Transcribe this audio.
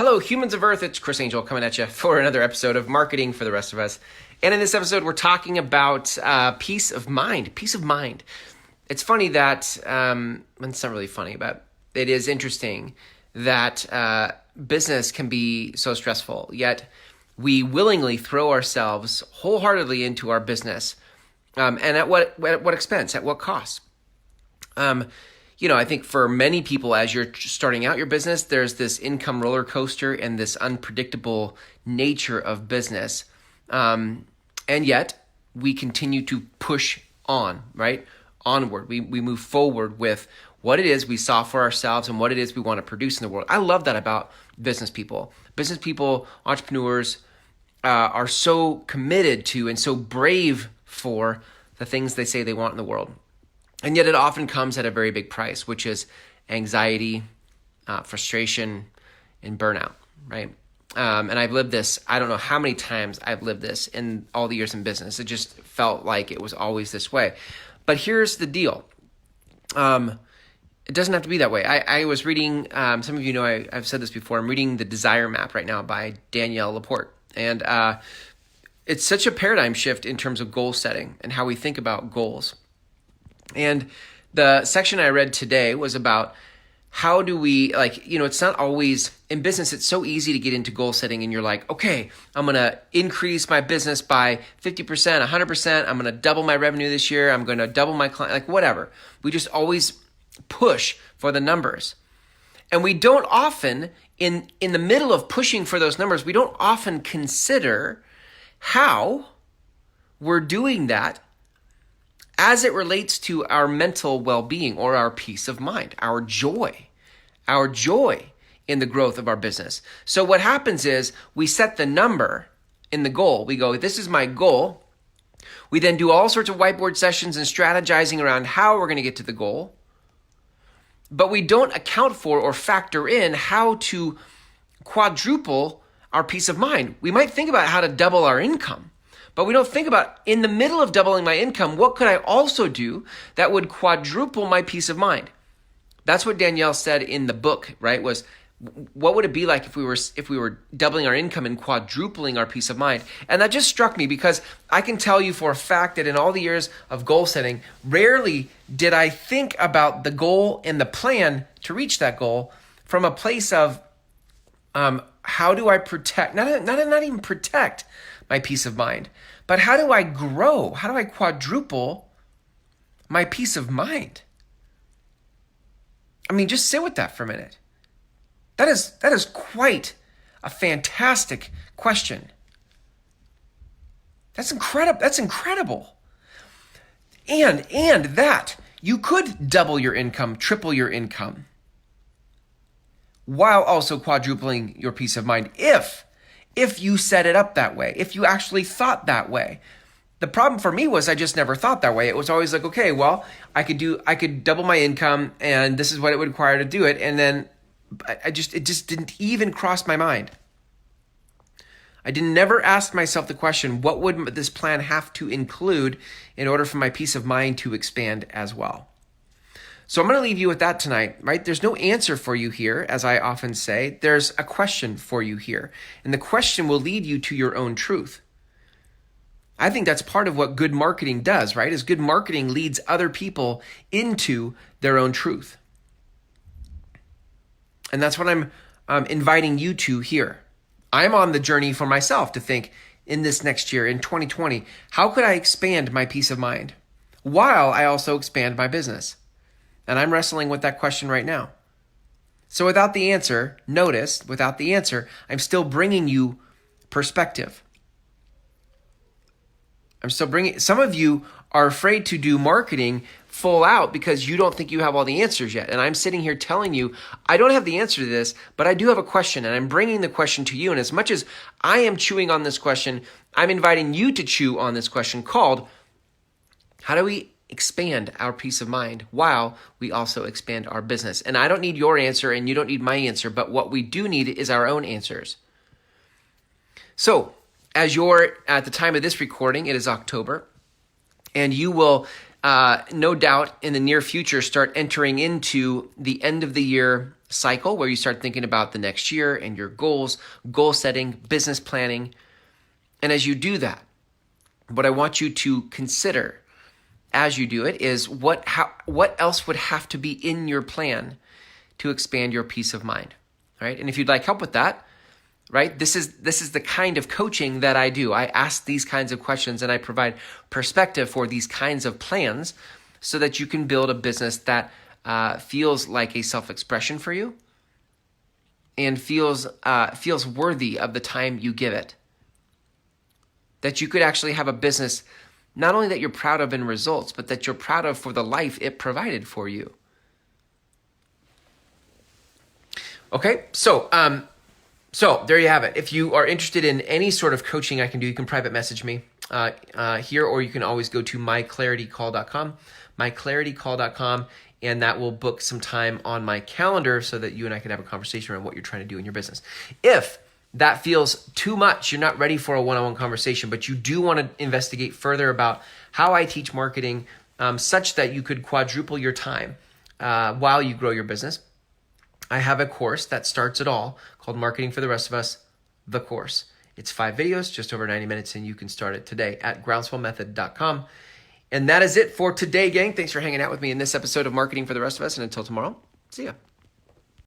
Hello, humans of Earth. It's Chris Angel coming at you for another episode of Marketing for the Rest of Us. And in this episode, we're talking about peace of mind. Peace of mind. It's funny that, it's not really funny, but it is interesting that business can be so stressful, yet we willingly throw ourselves wholeheartedly into our business. And at what expense? At what cost? I think for many people, as you're starting out your business, there's this income roller coaster and this unpredictable nature of business. And yet we continue to push on, right? Onward. We move forward with what it is we saw for ourselves and what it is we want to produce in the world. I love that about business people. Business people, entrepreneurs, are so committed to and so brave for the things they say they want in the world. And yet it often comes at a very big price, which is anxiety, frustration, and burnout, right? And I've lived this, I don't know how many times I've lived this in all the years in business. It just felt like it was always this way. But here's the deal. It doesn't have to be that way. I was reading, some of you know I've said this before, I'm reading The Desire Map right now by Danielle Laporte. And it's such a paradigm shift in terms of goal setting and how we think about goals. And the section I read today was about how do we, it's not always, in business, it's so easy to get into goal setting and you're like, okay, I'm going to increase my business by 50%, 100%. I'm going to double my revenue this year. I'm going to double my client, whatever. We just always push for the numbers. And we don't often, in the middle of pushing for those numbers, we don't often consider how we're doing that as it relates to our mental well-being or our peace of mind, our joy in the growth of our business. So what happens is we set the number in the goal. We go, this is my goal. We then do all sorts of whiteboard sessions and strategizing around how we're going to get to the goal. But we don't account for or factor in how to quadruple our peace of mind. We might think about how to double our income. But we don't think about, in the middle of doubling my income, what could I also do that would quadruple my peace of mind? That's what Danielle said in the book, right? Was what would it be like if we were doubling our income and quadrupling our peace of mind? And that just struck me because I can tell you for a fact that in all the years of goal setting, rarely did I think about the goal and the plan to reach that goal from a place of how do I protect, not even protect my peace of mind, but how do I grow? How do I quadruple my peace of mind? I mean, just sit with that for a minute. That is quite a fantastic question. That's incredible. And that you could double your income, triple your income, while also quadrupling your peace of mind if you set it up that way, if you actually thought that way. The problem for me was I just never thought that way. It was always like, okay, well, I could double my income and this is what it would require to do it. And then it just didn't even cross my mind. I never asked myself the question, what would this plan have to include in order for my peace of mind to expand as well? So I'm going to leave you with that tonight, right? There's no answer for you here, as I often say. There's a question for you here. And the question will lead you to your own truth. I think that's part of what good marketing does, right? Is good marketing leads other people into their own truth. And that's what I'm inviting you to here. I'm on the journey for myself to think in this next year, in 2020, how could I expand my peace of mind while I also expand my business? And I'm wrestling with that question right now. So without the answer, notice, without the answer, I'm still bringing you perspective. I'm still bringing, some of you are afraid to do marketing full out because you don't think you have all the answers yet. And I'm sitting here telling you, I don't have the answer to this, but I do have a question and I'm bringing the question to you. And as much as I am chewing on this question, I'm inviting you to chew on this question called, how do we expand our peace of mind while we also expand our business? And I don't need your answer and you don't need my answer, but what we do need is our own answers. So as you're at the time of this recording, it is October, and you will no doubt in the near future start entering into the end of the year cycle where you start thinking about the next year and your goals, goal setting, business planning. And as you do that, what I want you to consider as you do it is what else would have to be in your plan to expand your peace of mind, right? And if you'd like help with that, right, this is the kind of coaching that I do. I ask these kinds of questions and I provide perspective for these kinds of plans so that you can build a business that feels like a self-expression for you and feels worthy of the time you give it. That you could actually have a business not only that you're proud of in results, but that you're proud of for the life it provided for you. Okay, so there you have it. If you are interested in any sort of coaching I can do, you can private message me here, or you can always go to myclaritycall.com, and that will book some time on my calendar so that you and I can have a conversation around what you're trying to do in your business. If that feels too much, you're not ready for a one-on-one conversation, but you do want to investigate further about how I teach marketing such that you could quadruple your time while you grow your business, I have a course that starts it all called Marketing for the Rest of Us, the course. It's 5 videos, just over 90 minutes, and you can start it today at groundswellmethod.com. And that is it for today, gang. Thanks for hanging out with me in this episode of Marketing for the Rest of Us. And until tomorrow, see ya.